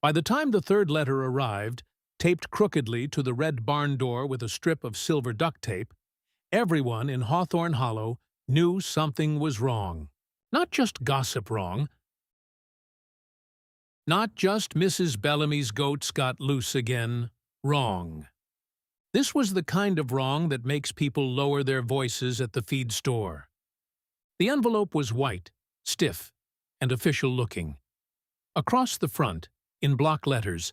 By the time the third letter arrived, taped crookedly to the red barn door with a strip of silver duct tape, everyone in Hawthorn Hollow knew something was wrong. Not just gossip wrong, not just Mrs. Bellamy's goats got loose again wrong. This was the kind of wrong that makes people lower their voices at the feed store. The envelope was white, stiff, and official-looking. Across the front, in block letters,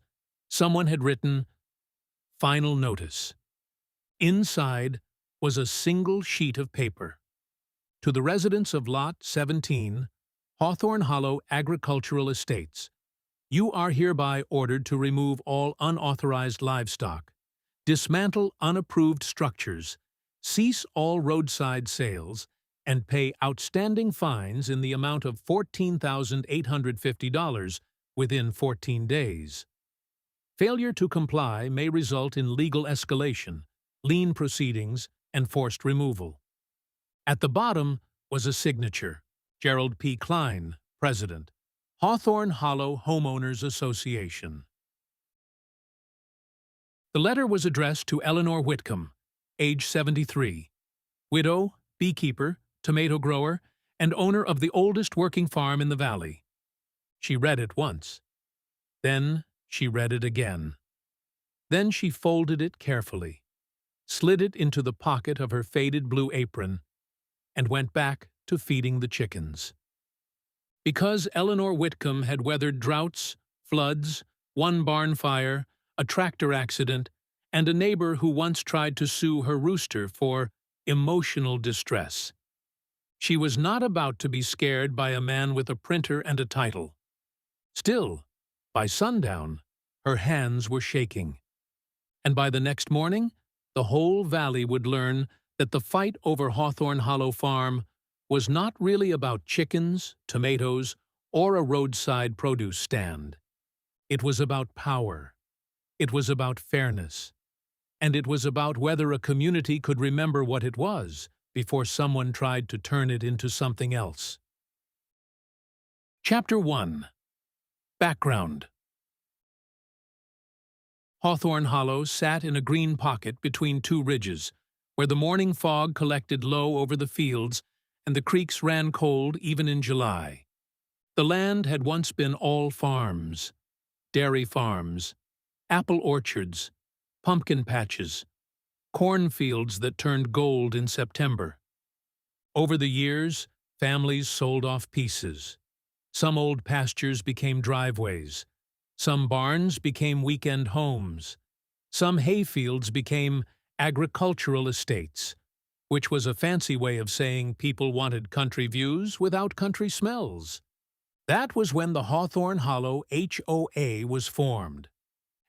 someone had written, "Final Notice." Inside was a single sheet of paper. To the residents of Lot 17, Hawthorn Hollow Agricultural Estates, you are hereby ordered to remove all unauthorized livestock, dismantle unapproved structures, cease all roadside sales, and pay outstanding fines in the amount of $14,850 within 14 days. Failure to comply may result in legal escalation, lien proceedings, and forced removal. At the bottom was a signature, Gerald P. Kline, President, Hawthorn Hollow Homeowners Association. The letter was addressed to Eleanor Whitcomb, age 73, widow, beekeeper, tomato grower, and owner of the oldest working farm in the valley. She read it once. Then she read it again. Then she folded it carefully, slid it into the pocket of her faded blue apron, and went back to feeding the chickens. Because Eleanor Whitcomb had weathered droughts, floods, one barn fire, a tractor accident, and a neighbor who once tried to sue her rooster for emotional distress, she was not about to be scared by a man with a printer and a title. Still, by sundown, her hands were shaking. And by the next morning, the whole valley would learn that the fight over Hawthorn Hollow Farm was not really about chickens, tomatoes, or a roadside produce stand. It was about power. It was about fairness. And it was about whether a community could remember what it was before someone tried to turn it into something else. Chapter 1. Background. Hawthorn Hollow sat in a green pocket between two ridges, where the morning fog collected low over the fields and the creeks ran cold even in July. The land had once been all farms, dairy farms, apple orchards, pumpkin patches, cornfields that turned gold in September. Over the years, families sold off pieces. Some old pastures became driveways. Some barns became weekend homes. Some hayfields became agricultural estates, which was a fancy way of saying people wanted country views without country smells. That was when the Hawthorn Hollow HOA was formed.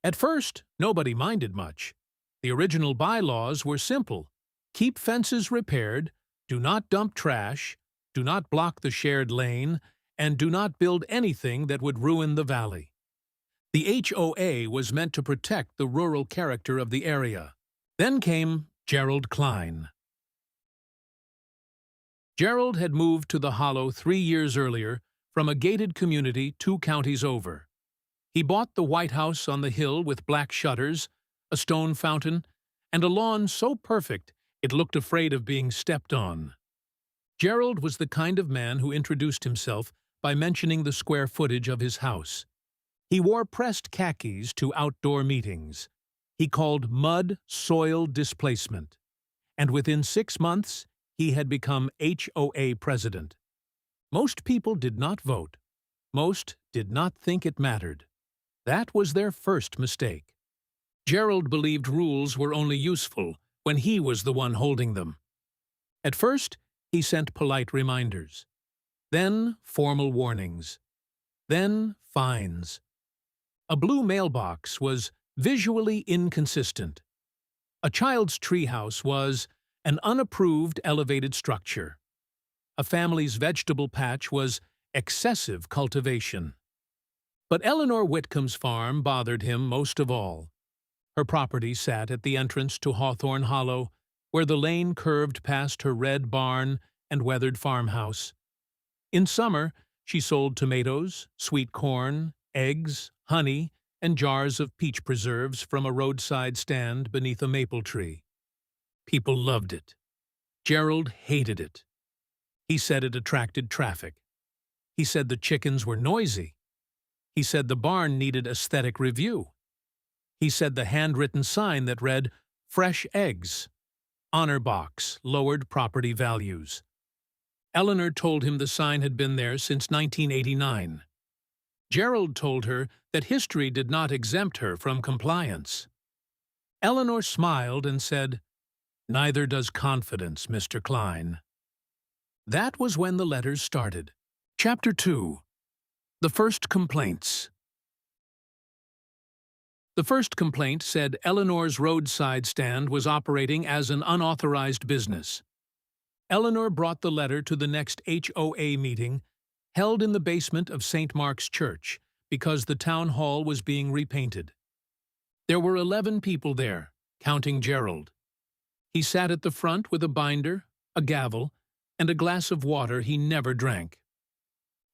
At first, nobody minded much. The original bylaws were simple. Keep fences repaired, do not dump trash, do not block the shared lane, and do not build anything that would ruin the valley. The HOA was meant to protect the rural character of the area. Then came Gerald Kline. Gerald had moved to the Hollow 3 years earlier from a gated community 2 counties over. He bought the White House on the hill with black shutters, a stone fountain, and a lawn so perfect it looked afraid of being stepped on. Gerald was the kind of man who introduced himself by mentioning the square footage of his house. He wore pressed khakis to outdoor meetings. He called mud soil displacement. And within 6 months, he had become HOA president. Most people did not vote. Most did not think it mattered. That was their first mistake. Gerald believed rules were only useful when he was the one holding them. At first, he sent polite reminders. Then formal warnings. Then fines. A blue mailbox was visually inconsistent. A child's treehouse was an unapproved elevated structure. A family's vegetable patch was excessive cultivation. But Eleanor Whitcomb's farm bothered him most of all. Her property sat at the entrance to Hawthorn Hollow, where the lane curved past her red barn and weathered farmhouse. In summer, she sold tomatoes, sweet corn, eggs, honey, and jars of peach preserves from a roadside stand beneath a maple tree. People loved it. Gerald hated it. He said it attracted traffic. He said the chickens were noisy. He said the barn needed aesthetic review. He said the handwritten sign that read, "Fresh eggs. Honor box, lowered property values." Eleanor told him the sign had been there since 1989. Gerald told her that history did not exempt her from compliance. Eleanor smiled and said, "Neither does confidence, Mr. Kline." That was when the letters started. Chapter 2. The First Complaints. The first complaint said Eleanor's roadside stand was operating as an unauthorized business. Eleanor brought the letter to the next HOA meeting, held in the basement of St. Mark's Church, because the town hall was being repainted. There were 11 people there, counting Gerald. He sat at the front with a binder, a gavel, and a glass of water he never drank.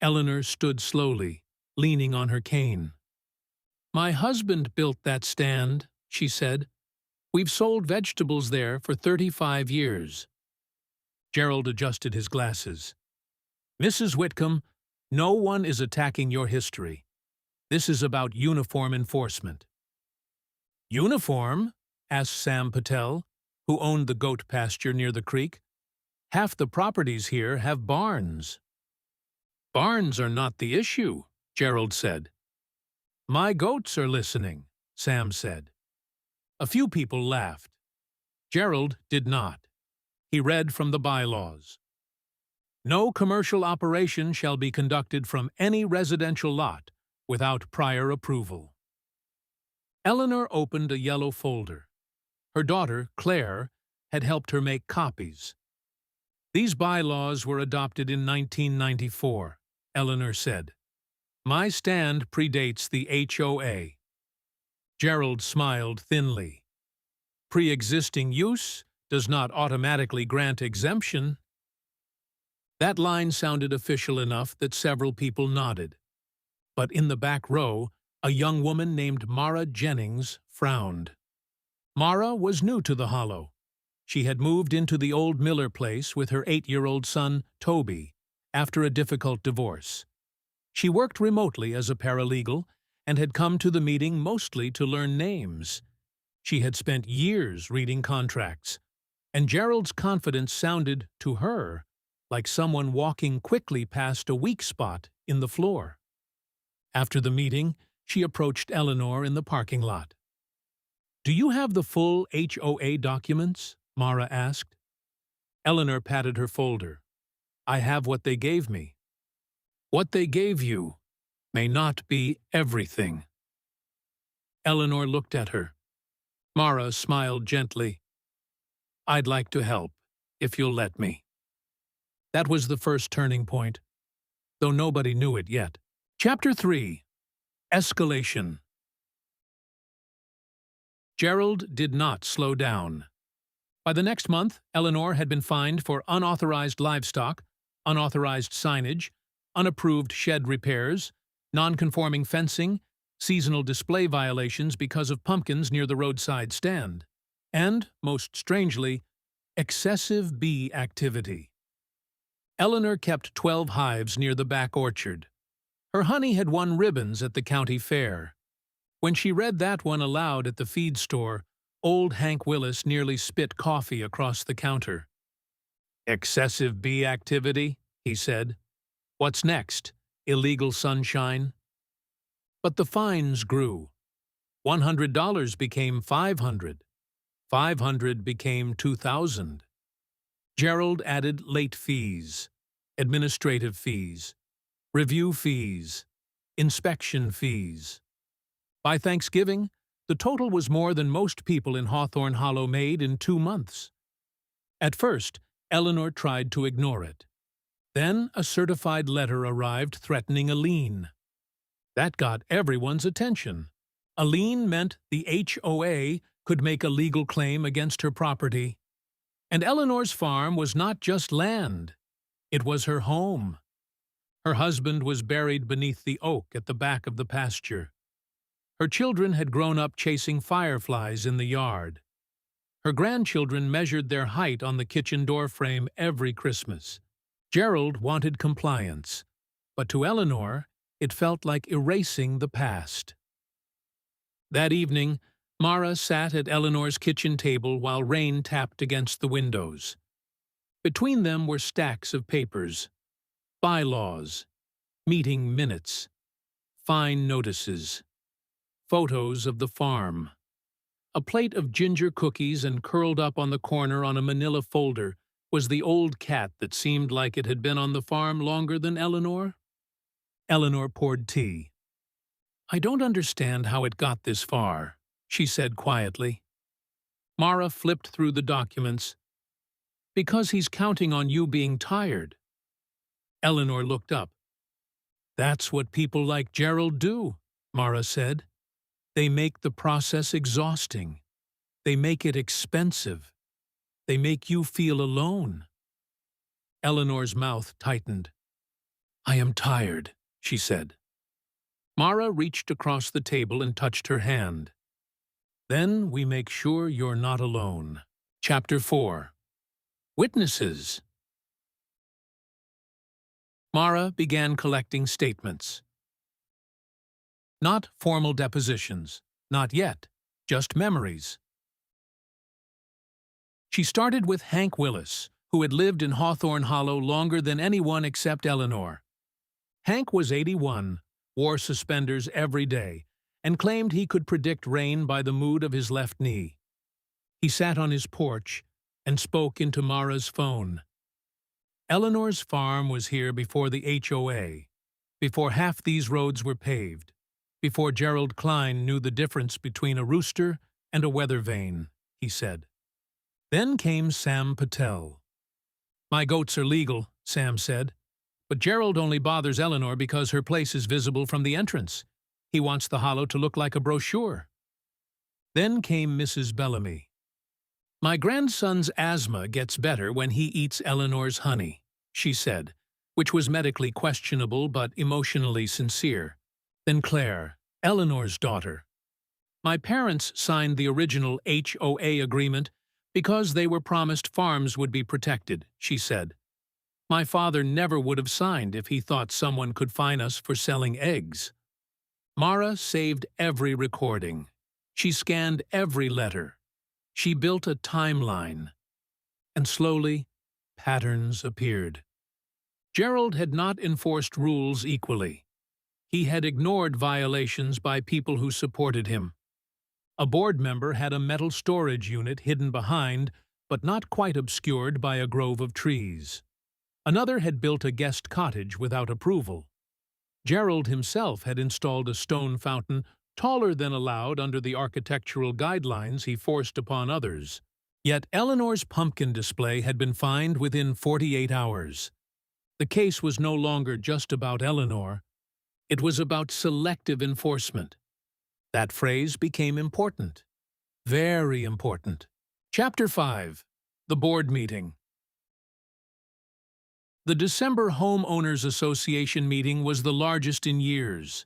Eleanor stood slowly, leaning on her cane. "My husband built that stand," she said. "We've sold vegetables there for 35 years. Gerald adjusted his glasses. "Mrs. Whitcomb, no one is attacking your history. This is about uniform enforcement." "Uniform?" asked Sam Patel, who owned the goat pasture near the creek. "Half the properties here have barns." "Barns are not the issue," Gerald said. "My goats are listening," Sam said. A few people laughed. Gerald did not. He read from the bylaws. "No commercial operation shall be conducted from any residential lot without prior approval." Eleanor opened a yellow folder. Her daughter, Claire, had helped her make copies. "These bylaws were adopted in 1994, Eleanor said. "My stand predates the HOA." Gerald smiled thinly. "Pre-existing use does not automatically grant exemption." That line sounded official enough that several people nodded. But in the back row, a young woman named Mara Jennings frowned. Mara was new to the Hollow. She had moved into the old Miller place with her 8-year-old son, Toby, after a difficult divorce. She worked remotely as a paralegal and had come to the meeting mostly to learn names. She had spent years reading contracts, and Gerald's confidence sounded, to her, like someone walking quickly past a weak spot in the floor. After the meeting, she approached Eleanor in the parking lot. "Do you have the full HOA documents?" Mara asked. Eleanor patted her folder. "I have what they gave me." "What they gave you may not be everything." Eleanor looked at her. Mara smiled gently. "I'd like to help, if you'll let me." That was the first turning point, though nobody knew it yet. Chapter 3. Escalation. Gerald did not slow down. By the next month, Eleanor had been fined for unauthorized livestock, unauthorized signage, unapproved shed repairs, non-conforming fencing, seasonal display violations because of pumpkins near the roadside stand, and, most strangely, excessive bee activity. Eleanor kept 12 hives near the back orchard. Her honey had won ribbons at the county fair. When she read that one aloud at the feed store, old Hank Willis nearly spit coffee across the counter. "Excessive bee activity," he said. "What's next? Illegal sunshine?" But the fines grew. $100 became $500. $500 became $2,000. Gerald added late fees, administrative fees, review fees, inspection fees. By Thanksgiving, the total was more than most people in Hawthorn Hollow made in 2 months. At first, Eleanor tried to ignore it. Then a certified letter arrived threatening a lien. That got everyone's attention. A lien meant the HOA could make a legal claim against her property. And Eleanor's farm was not just land. It was her home. Her husband was buried beneath the oak at the back of the pasture. Her children had grown up chasing fireflies in the yard. Her grandchildren measured their height on the kitchen door frame every Christmas. Gerald wanted compliance, but to Eleanor, it felt like erasing the past. That evening, Mara sat at Eleanor's kitchen table while rain tapped against the windows. Between them were stacks of papers, bylaws, meeting minutes, fine notices, photos of the farm. A plate of ginger cookies, and curled up on the corner on a manila folder was the old cat that seemed like it had been on the farm longer than Eleanor. Eleanor poured tea. "I don't understand how it got this far," she said quietly. Mara flipped through the documents. "Because he's counting on you being tired." Eleanor looked up. "That's what people like Gerald do," Mara said. "They make the process exhausting. They make it expensive. They make you feel alone." Eleanor's mouth tightened. "I am tired," she said. Mara reached across the table and touched her hand. "Then we make sure you're not alone." Chapter 4. Witnesses. Mara began collecting statements. Not formal depositions, not yet, just memories. She started with Hank Willis, who had lived in Hawthorn Hollow longer than anyone except Eleanor. Hank was 81, wore suspenders every day, and claimed he could predict rain by the mood of his left knee. He sat on his porch and spoke into Mara's phone. Eleanor's farm was here before the HOA, before half these roads were paved, before Gerald Kline knew the difference between a rooster and a weather vane, he said. Then came Sam Patel. "My goats are legal," Sam said, "but Gerald only bothers Eleanor because her place is visible from the entrance. He wants the hollow to look like a brochure." Then came Mrs. Bellamy. "My grandson's asthma gets better when he eats Eleanor's honey," she said, which was medically questionable but emotionally sincere. Then Claire, Eleanor's daughter. "My parents signed the original HOA agreement because they were promised farms would be protected," she said. "My father never would have signed if he thought someone could fine us for selling eggs." Mara saved every recording. She scanned every letter. She built a timeline. And slowly, patterns appeared. Gerald had not enforced rules equally. He had ignored violations by people who supported him. A board member had a metal storage unit hidden behind, but not quite obscured by a grove of trees. Another had built a guest cottage without approval. Gerald himself had installed a stone fountain taller than allowed under the architectural guidelines he forced upon others. Yet Eleanor's pumpkin display had been fined within 48 hours. The case was no longer just about Eleanor. It was about selective enforcement. That phrase became important. Very important. Chapter 5. The Board Meeting. The December Homeowners Association meeting was the largest in years.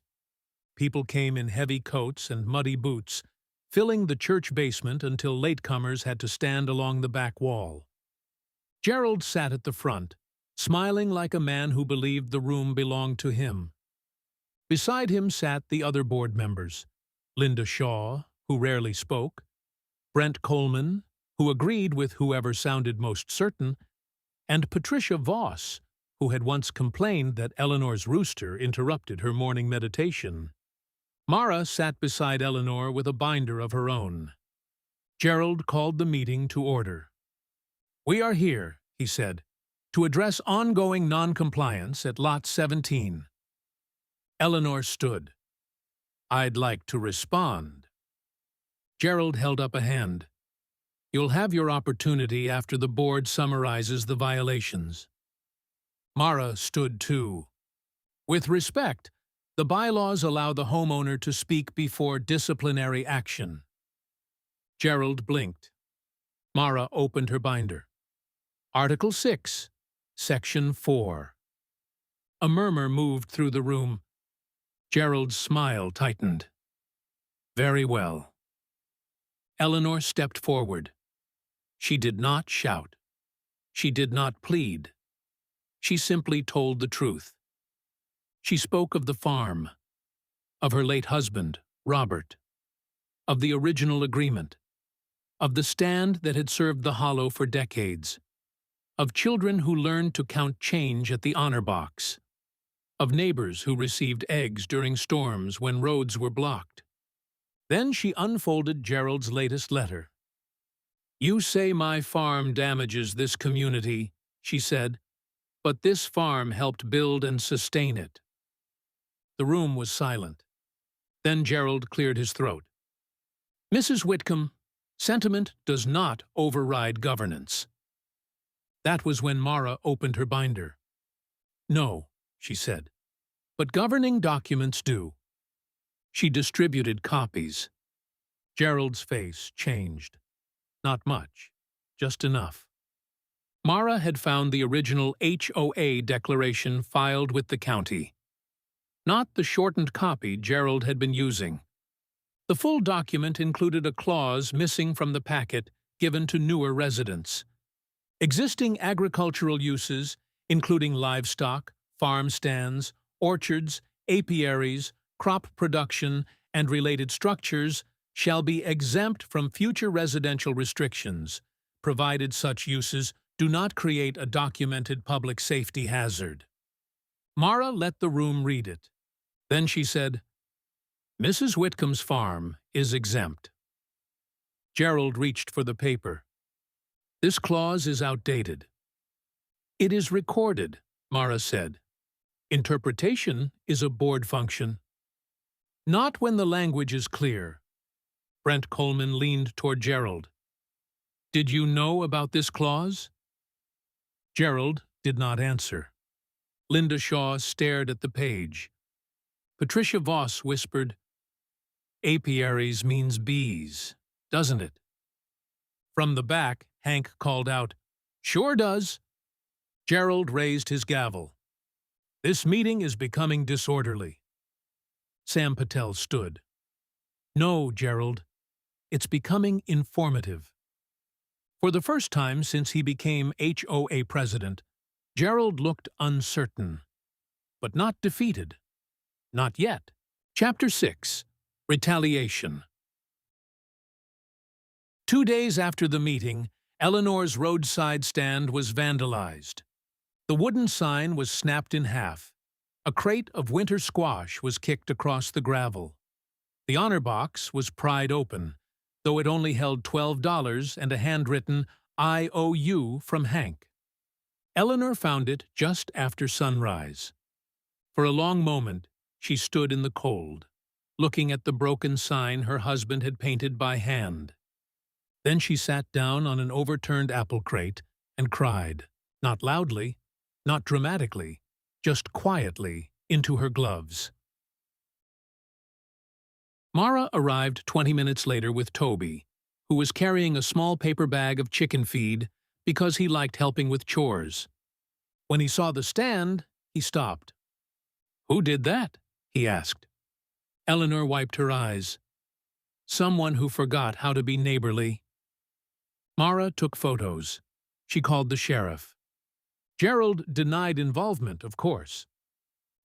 People came in heavy coats and muddy boots, filling the church basement until latecomers had to stand along the back wall. Gerald sat at the front, smiling like a man who believed the room belonged to him. Beside him sat the other board members, Linda Shaw, who rarely spoke, Brent Coleman, who agreed with whoever sounded most certain, and Patricia Voss, who had once complained that Eleanor's rooster interrupted her morning meditation. Mara sat beside Eleanor with a binder of her own. Gerald called the meeting to order. "We are here," he said, "to address ongoing noncompliance at Lot 17. Eleanor stood. "I'd like to respond." Gerald held up a hand. "You'll have your opportunity after the board summarizes the violations." Mara stood too. "With respect, the bylaws allow the homeowner to speak before disciplinary action." Gerald blinked. Mara opened her binder. "Article 6, Section 4. A murmur moved through the room. Gerald's smile tightened. Very well. Eleanor stepped forward. She did not shout. She did not plead. She simply told the truth. She spoke of the farm, of her late husband, Robert, of the original agreement, of the stand that had served the Hollow for decades, of children who learned to count change at the honor box, of neighbors who received eggs during storms when roads were blocked. Then she unfolded Gerald's latest letter. "You say my farm damages this community," she said, "but this farm helped build and sustain it." The room was silent. Then Gerald cleared his throat. "Mrs. Whitcomb, sentiment does not override governance." That was when Mara opened her binder. "No," she said, "but governing documents do." She distributed copies. Gerald's face changed. Not much, just enough. Mara had found the original HOA declaration filed with the county. Not the shortened copy Gerald had been using. The full document included a clause missing from the packet given to newer residents. Existing agricultural uses, including livestock, farm stands, orchards, apiaries, crop production, and related structures, shall be exempt from future residential restrictions, provided such uses do not create a documented public safety hazard. Mara let the room read it. Then she said, "Mrs. Whitcomb's farm is exempt." Gerald reached for the paper. "This clause is outdated." "It is recorded," Mara said. "Interpretation is a board function." "Not when the language is clear." Brent Coleman leaned toward Gerald. "Did you know about this clause?" Gerald did not answer. Linda Shaw stared at the page. Patricia Voss whispered, "Apiaries means bees, doesn't it?" From the back, Hank called out, "Sure does." Gerald raised his gavel. "This meeting is becoming disorderly." Sam Patel stood. "No, Gerald. It's becoming informative." For the first time since he became HOA president, Gerald looked uncertain, but not defeated. Not yet. Chapter 6. Retaliation. 2 days after the meeting, Eleanor's roadside stand was vandalized. The wooden sign was snapped in half. A crate of winter squash was kicked across the gravel. The honor box was pried open, though it only held $12 and a handwritten IOU from Hank. Eleanor found it just after sunrise. For a long moment, she stood in the cold, looking at the broken sign her husband had painted by hand. Then she sat down on an overturned apple crate and cried, not loudly, not dramatically, just quietly, into her gloves. Mara arrived 20 minutes later with Toby, who was carrying a small paper bag of chicken feed because he liked helping with chores. When he saw the stand, he stopped. "Who did that?" he asked. Eleanor wiped her eyes. "Someone who forgot how to be neighborly." Mara took photos. She called the sheriff. Gerald denied involvement, of course.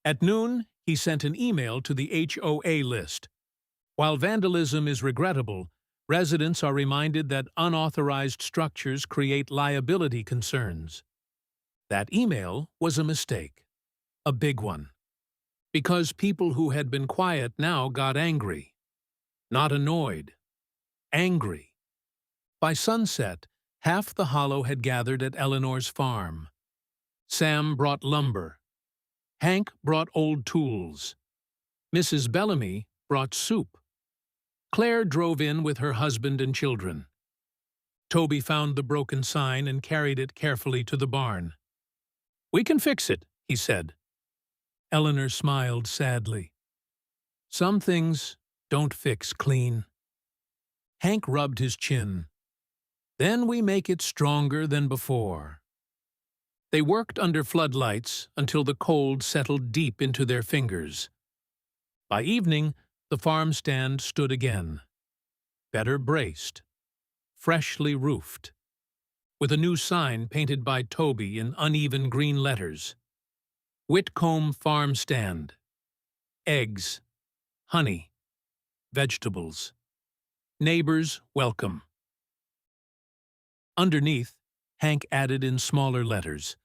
At noon, he sent an email to the HOA list. While vandalism is regrettable, residents are reminded that unauthorized structures create liability concerns. That email was a mistake, a big one, because people who had been quiet now got angry. Not annoyed, angry. By sunset, half the Hollow had gathered at Eleanor's farm. Sam brought lumber. Hank brought old tools. Mrs. Bellamy brought soup. Claire drove in with her husband and children. Toby found the broken sign and carried it carefully to the barn. "We can fix it," he said. Eleanor smiled sadly. "Some things don't fix clean." Hank rubbed his chin. "Then we make it stronger than before." They worked under floodlights until the cold settled deep into their fingers. By evening, the farm stand stood again, better braced, freshly roofed, with a new sign painted by Toby in uneven green letters. Whitcomb Farm Stand. Eggs, honey, vegetables. Neighbors welcome. Underneath, Hank added in smaller letters,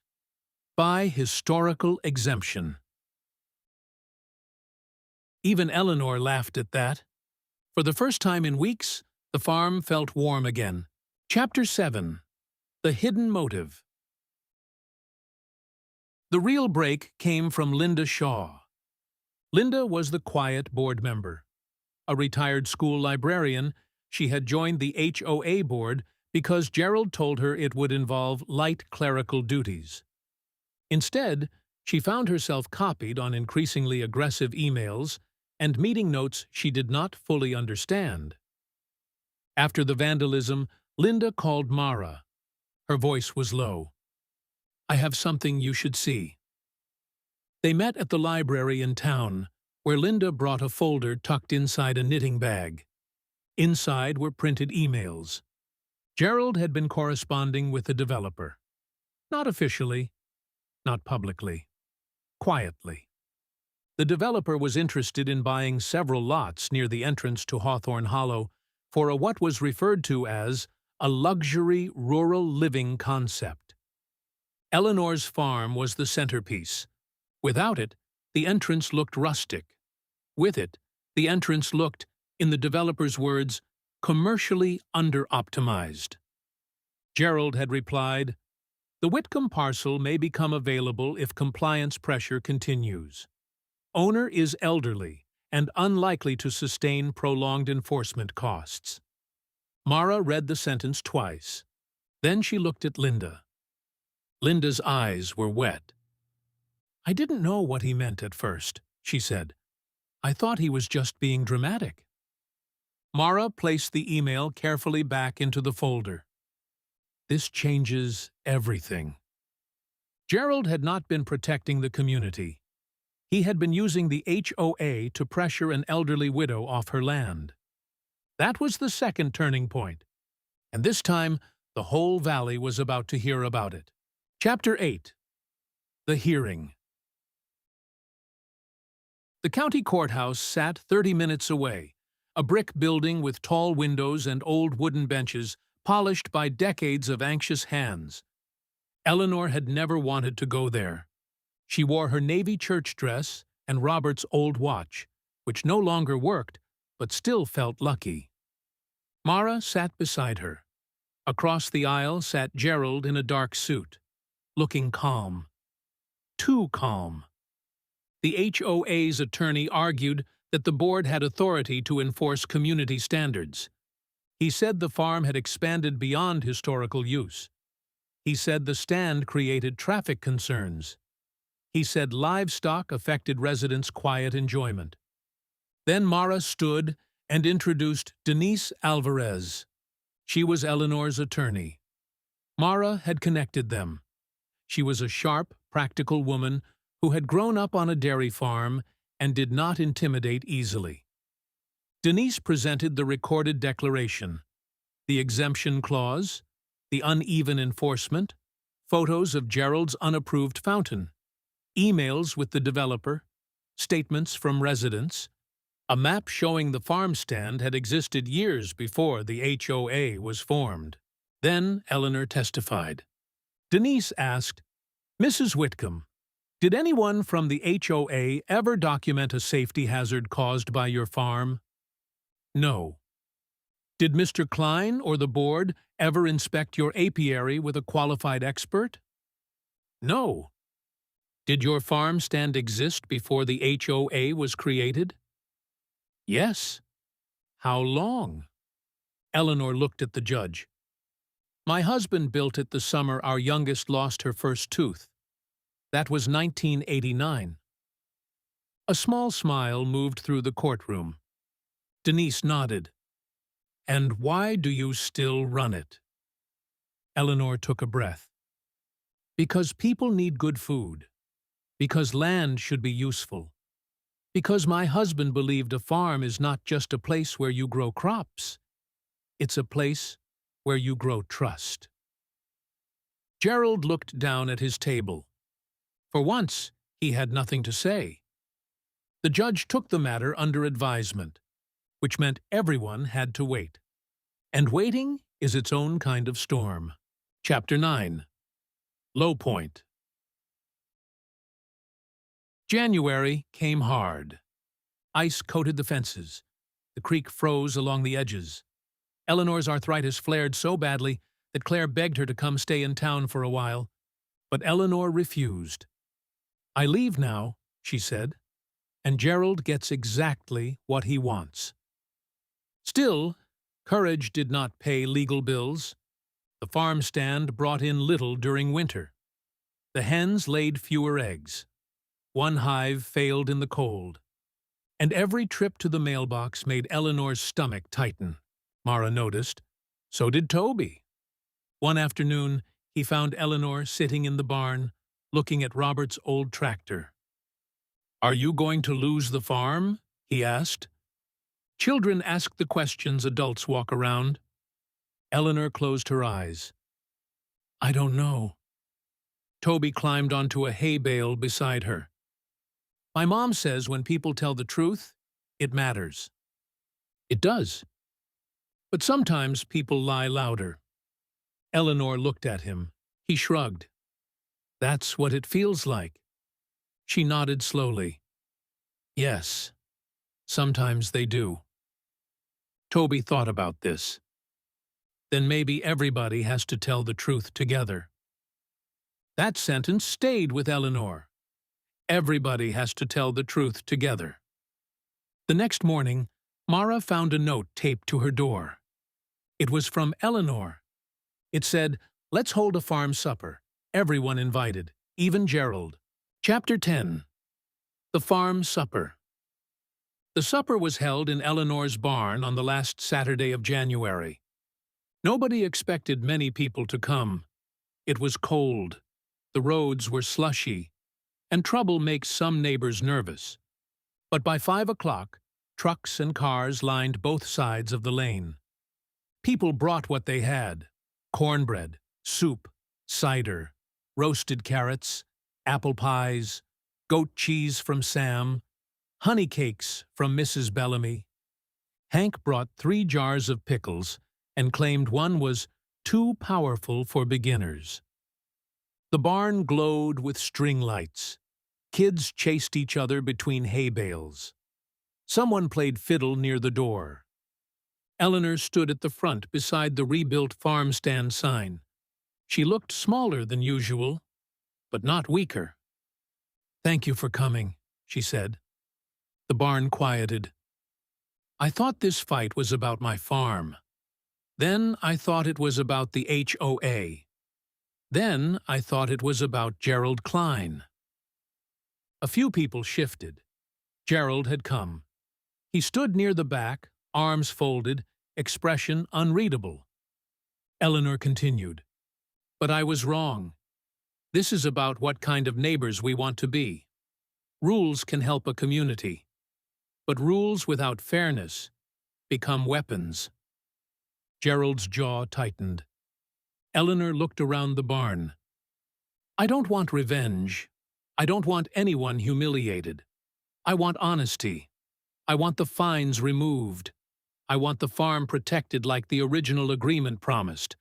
by historical exemption. Even Eleanor laughed at that. For the first time in weeks, the farm felt warm again. Chapter 7. The Hidden Motive. The real break came from Linda Shaw. Linda was the quiet board member. A retired school librarian, she had joined the HOA board because Gerald told her it would involve light clerical duties. Instead, she found herself copied on increasingly aggressive emails and meeting notes she did not fully understand. After the vandalism, Linda called Mara. Her voice was low. "I have something you should see." They met at the library in town, where Linda brought a folder tucked inside a knitting bag. Inside were printed emails. Gerald had been corresponding with the developer. Not officially, not publicly, quietly. The developer was interested in buying several lots near the entrance to Hawthorn Hollow for what was referred to as a luxury rural living concept. Eleanor's farm was the centerpiece. Without it, the entrance looked rustic. With it, the entrance looked, in the developer's words, commercially under-optimized. Gerald had replied, "The Whitcomb parcel may become available if compliance pressure continues. Owner is elderly and unlikely to sustain prolonged enforcement costs." Mara read the sentence twice. Then she looked at Linda. Linda's eyes were wet. "I didn't know what he meant at first," she said. "I thought he was just being dramatic." Mara placed the email carefully back into the folder. "This changes everything." Gerald had not been protecting the community. He had been using the HOA to pressure an elderly widow off her land. That was the second turning point, and this time the whole valley was about to hear about it. Chapter 8. The Hearing. The county courthouse sat 30 minutes away, a brick building with tall windows and old wooden benches polished by decades of anxious hands. Eleanor had never wanted to go there. She wore her navy church dress and Robert's old watch, which no longer worked but still felt lucky. Mara sat beside her. Across the aisle sat Gerald in a dark suit, looking calm. Too calm. The HOA's attorney argued that the board had authority to enforce community standards. He said the farm had expanded beyond historical use. He said the stand created traffic concerns. He said livestock affected residents' quiet enjoyment. Then Mara stood and introduced Denise Alvarez. She was Eleanor's attorney. Mara had connected them. She was a sharp, practical woman who had grown up on a dairy farm and did not intimidate easily. Denise presented the recorded declaration, the exemption clause, the uneven enforcement, photos of Gerald's unapproved fountain, emails with the developer, statements from residents. A map showing the farm stand had existed years before the HOA was formed. Then Eleanor testified. Denise asked, "Mrs. Whitcomb, did anyone from the HOA ever document a safety hazard caused by your farm?" "No." "Did Mr. Kline or the board ever inspect your apiary with a qualified expert?" "No." "Did your farm stand exist before the HOA was created?" "Yes." "How long?" Eleanor looked at the judge. "My husband built it the summer our youngest lost her first tooth. That was 1989. A small smile moved through the courtroom. Denise nodded. "And why do you still run it?" Eleanor took a breath. Because people need good food. Because land should be useful. Because my husband believed a farm is not just a place where you grow crops. It's a place where you grow trust. Gerald looked down at his table. For once, he had nothing to say. The judge took the matter under advisement, which meant everyone had to wait. And waiting is its own kind of storm. Chapter 9. Low Point. January came hard. Ice coated the fences. The creek froze along the edges. Eleanor's arthritis flared so badly that Claire begged her to come stay in town for a while, but Eleanor refused. "I leave now," she said, "and Gerald gets exactly what he wants." Still, courage did not pay legal bills. The farm stand brought in little during winter. The hens laid fewer eggs. One hive failed in the cold. And every trip to the mailbox made Eleanor's stomach tighten. Mara noticed. So did Toby. One afternoon, he found Eleanor sitting in the barn, looking at Robert's old tractor. "Are you going to lose the farm?" he asked. Children ask the questions adults walk around. Eleanor closed her eyes. "I don't know." Toby climbed onto a hay bale beside her. "My mom says when people tell the truth, it matters." It does. But sometimes people lie louder. Eleanor looked at him. He shrugged. "That's what it feels like." She nodded slowly. "Yes, sometimes they do." Toby thought about this. Then maybe everybody has to tell the truth together. That sentence stayed with Eleanor. Everybody has to tell the truth together. The next morning, Mara found a note taped to her door. It was from Eleanor. It said, "Let's hold a farm supper. Everyone invited, even Gerald." Chapter 10. The Farm Supper. The supper was held in Eleanor's barn on the last Saturday of January. Nobody expected many people to come. It was cold. The roads were slushy, and trouble makes some neighbors nervous. But by 5 o'clock, trucks and cars lined both sides of the lane. People brought what they had: cornbread, soup, cider, roasted carrots, apple pies, goat cheese from Sam, honey cakes from Mrs. Bellamy. Hank brought 3 jars of pickles and claimed one was too powerful for beginners. The barn glowed with string lights. Kids chased each other between hay bales. Someone played fiddle near the door. Eleanor stood at the front beside the rebuilt farm stand sign. She looked smaller than usual, but not weaker. "Thank you for coming," she said. The barn quieted. "I thought this fight was about my farm. Then I thought it was about the HOA. Then I thought it was about Gerald Kline." A few people shifted. Gerald had come. He stood near the back, arms folded, expression unreadable. Eleanor continued, "But I was wrong. This is about what kind of neighbors we want to be. Rules can help a community. But rules without fairness become weapons." Gerald's jaw tightened. Eleanor looked around the barn. "I don't want revenge. I don't want anyone humiliated. I want honesty. I want the fines removed. I want the farm protected like the original agreement promised.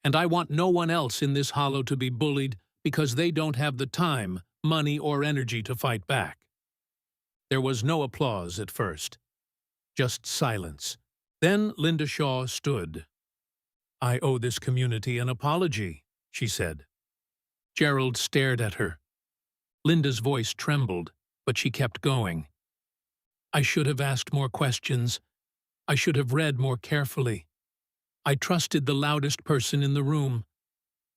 And I want no one else in this hollow to be bullied because they don't have the time, money, or energy to fight back." There was no applause at first. Just silence. Then Linda Shaw stood. "I owe this community an apology," she said. Gerald stared at her. Linda's voice trembled, but she kept going. "I should have asked more questions. I should have read more carefully. I trusted the loudest person in the room.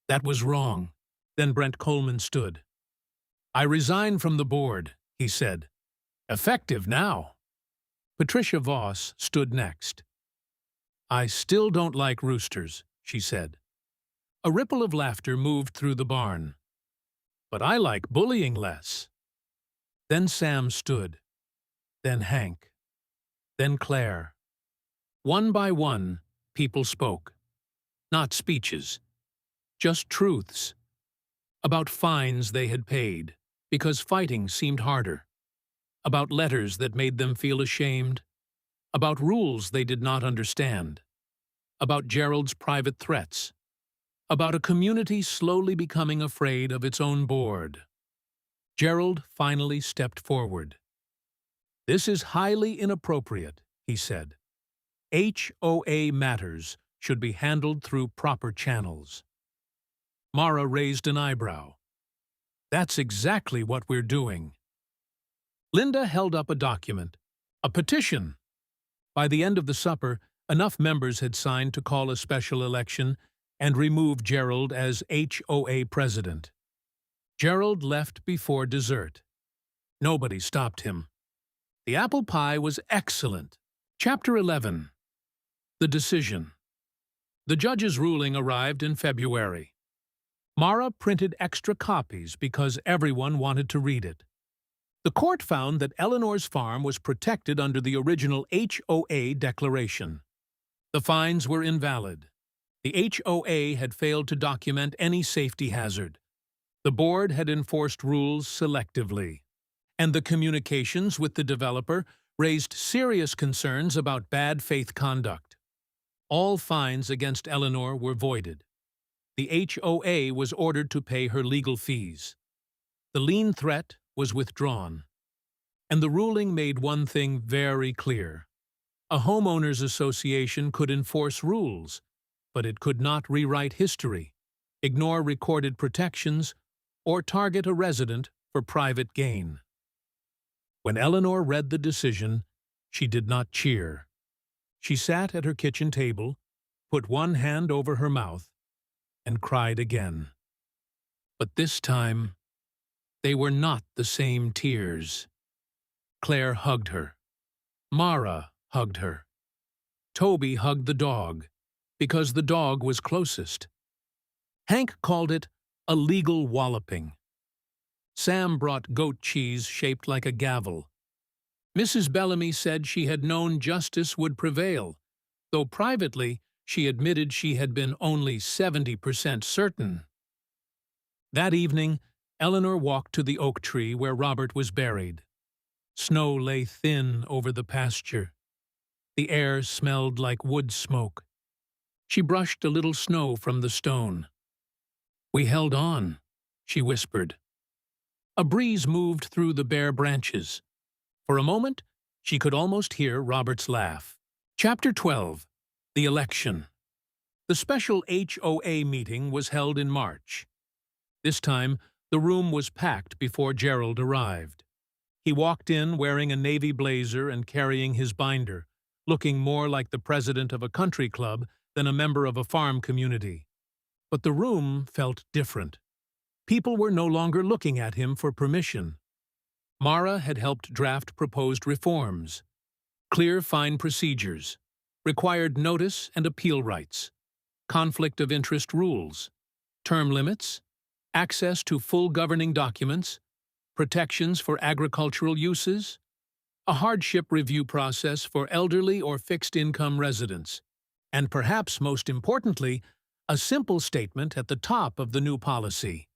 That was wrong." Then Brent Coleman stood. "I resign from the board," he said. "Effective now." Patricia Voss stood next. "I still don't like roosters," she said. A ripple of laughter moved through the barn. but I like bullying less." Then Sam stood, then Hank, then Claire. One by one, people spoke. Not speeches, just truths. About fines they had paid, because fighting seemed harder. About letters that made them feel ashamed. About rules they did not understand. About Gerald's private threats. About a community slowly becoming afraid of its own board. Gerald finally stepped forward. "This is highly inappropriate," he said. "HOA matters should be handled through proper channels." Mara raised an eyebrow. "That's exactly what we're doing." Linda held up a document, a petition. By the end of the supper, enough members had signed to call a special election and remove Gerald as HOA president. Gerald left before dessert. Nobody stopped him. The apple pie was excellent. Chapter 11. The Decision. The judge's ruling arrived in February. Mara printed extra copies because everyone wanted to read it. The court found that Eleanor's farm was protected under the original HOA declaration. The fines were invalid. The HOA had failed to document any safety hazard. The board had enforced rules selectively. And the communications with the developer raised serious concerns about bad faith conduct. All fines against Eleanor were voided. The HOA was ordered to pay her legal fees. The lien threat was withdrawn. And the ruling made one thing very clear. A homeowners association could enforce rules, but it could not rewrite history, ignore recorded protections, or target a resident for private gain. When Eleanor read the decision, she did not cheer. She sat at her kitchen table, put one hand over her mouth, and cried again. But this time, they were not the same tears. Claire hugged her. Mara hugged her. Toby hugged the dog, because the dog was closest. Hank called it a legal walloping. Sam brought goat cheese shaped like a gavel. Mrs. Bellamy said she had known justice would prevail, though privately she admitted she had been only 70% certain. That evening, Eleanor walked to the oak tree where Robert was buried. Snow lay thin over the pasture. The air smelled like wood smoke. She brushed a little snow from the stone. "We held on," she whispered. A breeze moved through the bare branches. For a moment, she could almost hear Robert's laugh. Chapter 12. The Election. The special HOA meeting was held in March. This time, the room was packed before Gerald arrived. He walked in wearing a navy blazer and carrying his binder, looking more like the president of a country club than a member of a farm community. But the room felt different. People were no longer looking at him for permission. Mara had helped draft proposed reforms. Clear fine procedures, required notice and appeal rights, conflict of interest rules, term limits, access to full governing documents, protections for agricultural uses, a hardship review process for elderly or fixed-income residents, and perhaps most importantly, a simple statement at the top of the new policy.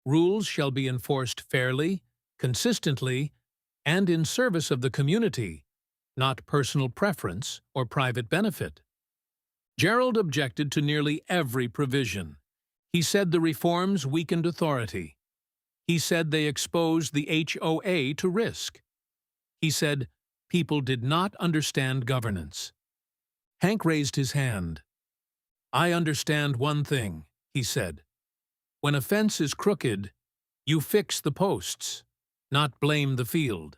Rules shall be enforced fairly, consistently, and in service of the community, not personal preference or private benefit. Gerald objected to nearly every provision. He said the reforms weakened authority. He said they exposed the HOA to risk. He said people did not understand governance. Hank raised his hand. "I understand one thing," he said. "When a fence is crooked, you fix the posts, not blame the field."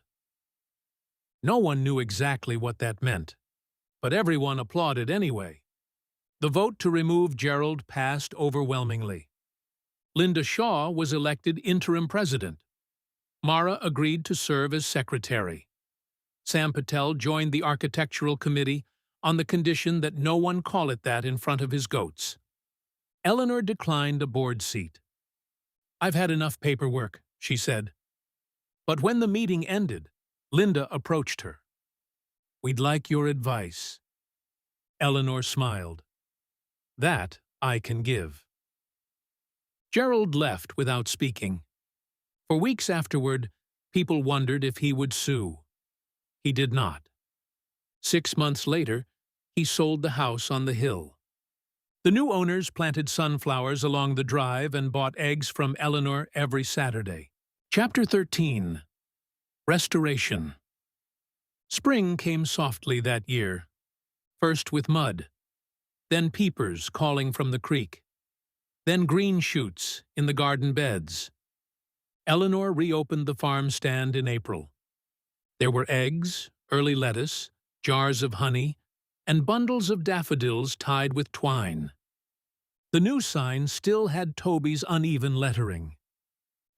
No one knew exactly what that meant, but everyone applauded anyway. The vote to remove Gerald passed overwhelmingly. Linda Shaw was elected interim president. Mara agreed to serve as secretary. Sam Patel joined the architectural committee on the condition that no one call it that in front of his goats. Eleanor declined a board seat. "I've had enough paperwork," she said. But when the meeting ended, Linda approached her. "We'd like your advice." Eleanor smiled. "That I can give." Gerald left without speaking. For weeks afterward, people wondered if he would sue. He did not. 6 months later, he sold the house on the hill. The new owners planted sunflowers along the drive and bought eggs from Eleanor every Saturday. Chapter 13. Restoration. Spring came softly that year, first with mud, then peepers calling from the creek, then green shoots in the garden beds. Eleanor reopened the farm stand in April. There were eggs, early lettuce, jars of honey, and bundles of daffodils tied with twine. The new sign still had Toby's uneven lettering.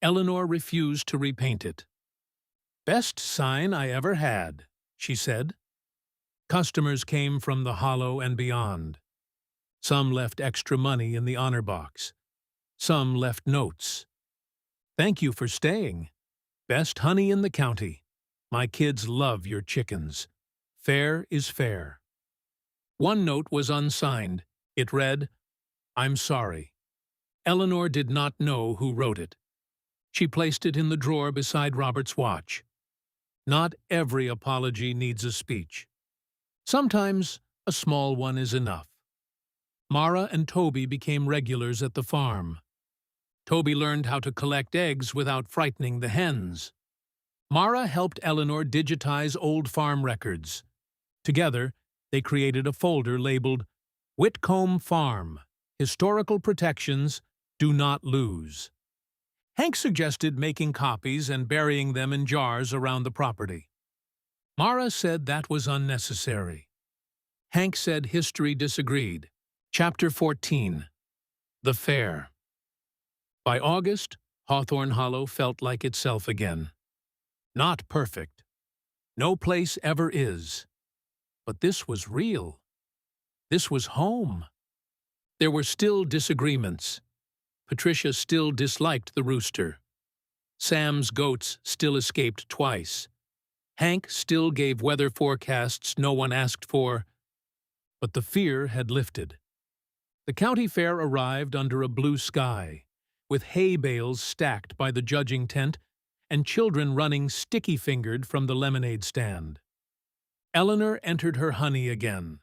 Eleanor refused to repaint it. "Best sign I ever had," she said. Customers came from the Hollow and beyond. Some left extra money in the honor box. Some left notes. "Thank you for staying. Best honey in the county. My kids love your chickens. Fair is fair." One note was unsigned. It read, "I'm sorry." Eleanor did not know who wrote it. She placed it in the drawer beside Robert's watch. Not every apology needs a speech. Sometimes a small one is enough. Mara and Toby became regulars at the farm. Toby learned how to collect eggs without frightening the hens. Mara helped Eleanor digitize old farm records. Together, they created a folder labeled Whitcomb Farm, Historical Protections, Do Not Lose. Hank suggested making copies and burying them in jars around the property. Mara said that was unnecessary. Hank said history disagreed. Chapter 14. The Fair. By August, Hawthorn Hollow felt like itself again. Not perfect. No place ever is. But this was real. This was home. There were still disagreements. Patricia still disliked the rooster. Sam's goats still escaped twice. Hank still gave weather forecasts no one asked for. But the fear had lifted. The county fair arrived under a blue sky, with hay bales stacked by the judging tent and children running sticky-fingered from the lemonade stand. Eleanor entered her honey again.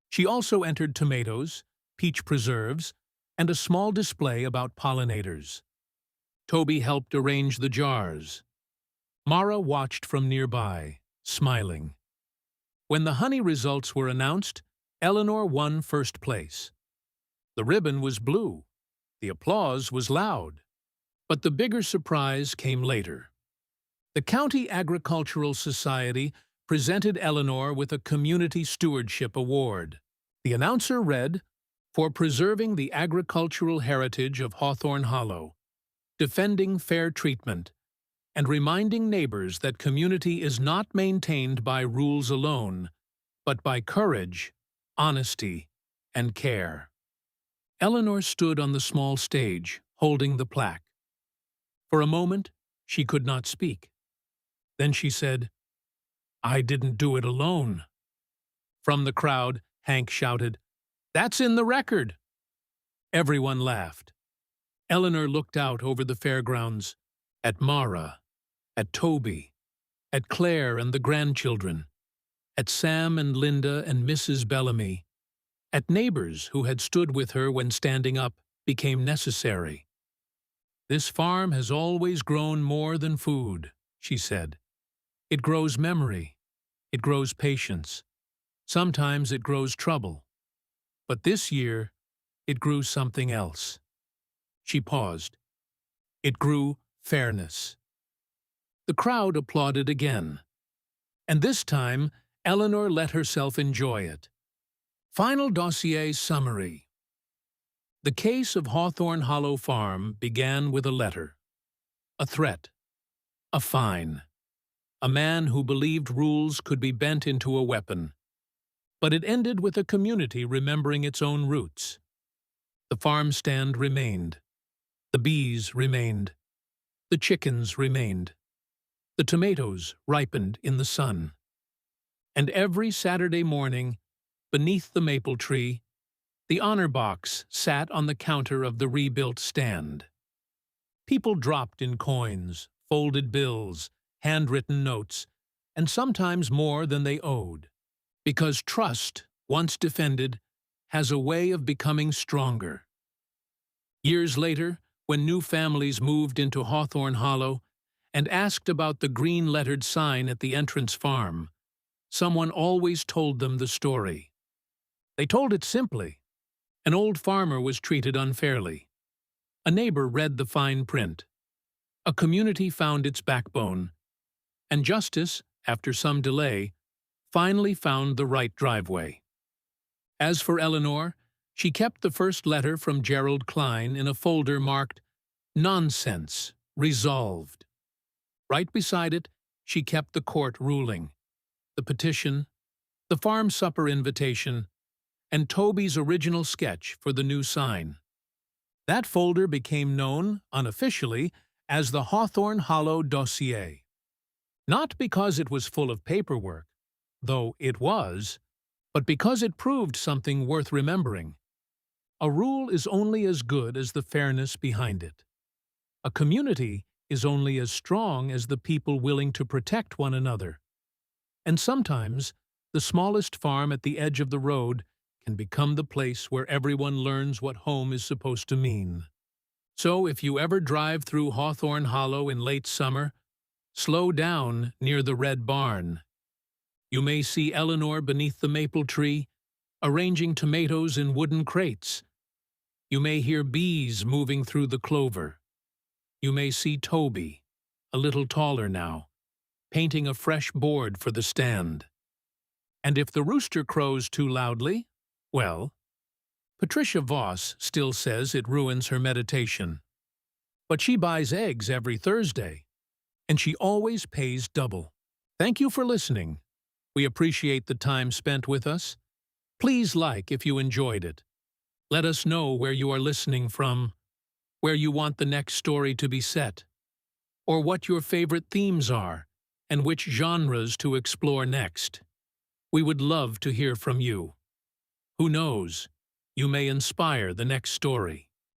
She also entered tomatoes, peach preserves, and a small display about pollinators. Toby helped arrange the jars. Mara watched from nearby, smiling. When the honey results were announced, Eleanor won first place. The ribbon was blue. The applause was loud. But the bigger surprise came later. The County Agricultural Society presented Eleanor with a Community Stewardship Award. The announcer read, "For preserving the agricultural heritage of Hawthorn Hollow, defending fair treatment, and reminding neighbors that community is not maintained by rules alone, but by courage, honesty, and care." Eleanor stood on the small stage, holding the plaque. For a moment, she could not speak. Then she said, "I didn't do it alone." From the crowd, Hank shouted, "That's in the record!" Everyone laughed. Eleanor looked out over the fairgrounds, at Mara, at Toby, at Claire and the grandchildren, at Sam and Linda and Mrs. Bellamy, at neighbors who had stood with her when standing up became necessary. "This farm has always grown more than food," she said. "It grows memory. It grows patience. Sometimes it grows trouble. But this year, it grew something else." She paused. It grew fairness. The crowd applauded again. And this time, Eleanor let herself enjoy it. Final dossier summary. The case of Hawthorn Hollow Farm began with a letter, a threat, a fine, a man who believed rules could be bent into a weapon. But it ended with a community remembering its own roots. The farm stand remained. The bees remained. The chickens remained. The tomatoes ripened in the sun. And every Saturday morning, beneath the maple tree, the honor box sat on the counter of the rebuilt stand. People dropped in coins, folded bills, handwritten notes, and sometimes more than they owed. Because trust, once defended, has a way of becoming stronger. Years later, when new families moved into Hawthorn Hollow and asked about the green-lettered sign at the entrance farm, someone always told them the story. They told it simply. An old farmer was treated unfairly. A neighbor read the fine print. A community found its backbone. And justice, after some delay, finally found the right driveway. As for Eleanor, she kept the first letter from Gerald Kline in a folder marked "Nonsense, Resolved." Right beside it, she kept the court ruling, the petition, the farm supper invitation, and Toby's original sketch for the new sign. That folder became known, unofficially, as the Hawthorn Hollow dossier. Not because it was full of paperwork, though it was, but because it proved something worth remembering. A rule is only as good as the fairness behind it. A community is only as strong as the people willing to protect one another. And sometimes, the smallest farm at the edge of the road can become the place where everyone learns what home is supposed to mean. So if you ever drive through Hawthorn Hollow in late summer, slow down near the red barn. You may see Eleanor beneath the maple tree, arranging tomatoes in wooden crates. You may hear bees moving through the clover. You may see Toby, a little taller now, painting a fresh board for the stand. And if the rooster crows too loudly, well, Patricia Voss still says it ruins her meditation. But she buys eggs every Thursday, and she always pays double. Thank you for listening. We appreciate the time spent with us. Please like if you enjoyed it. Let us know where you are listening from, where you want the next story to be set, or what your favorite themes are, and which genres to explore next. We would love to hear from you. Who knows, you may inspire the next story.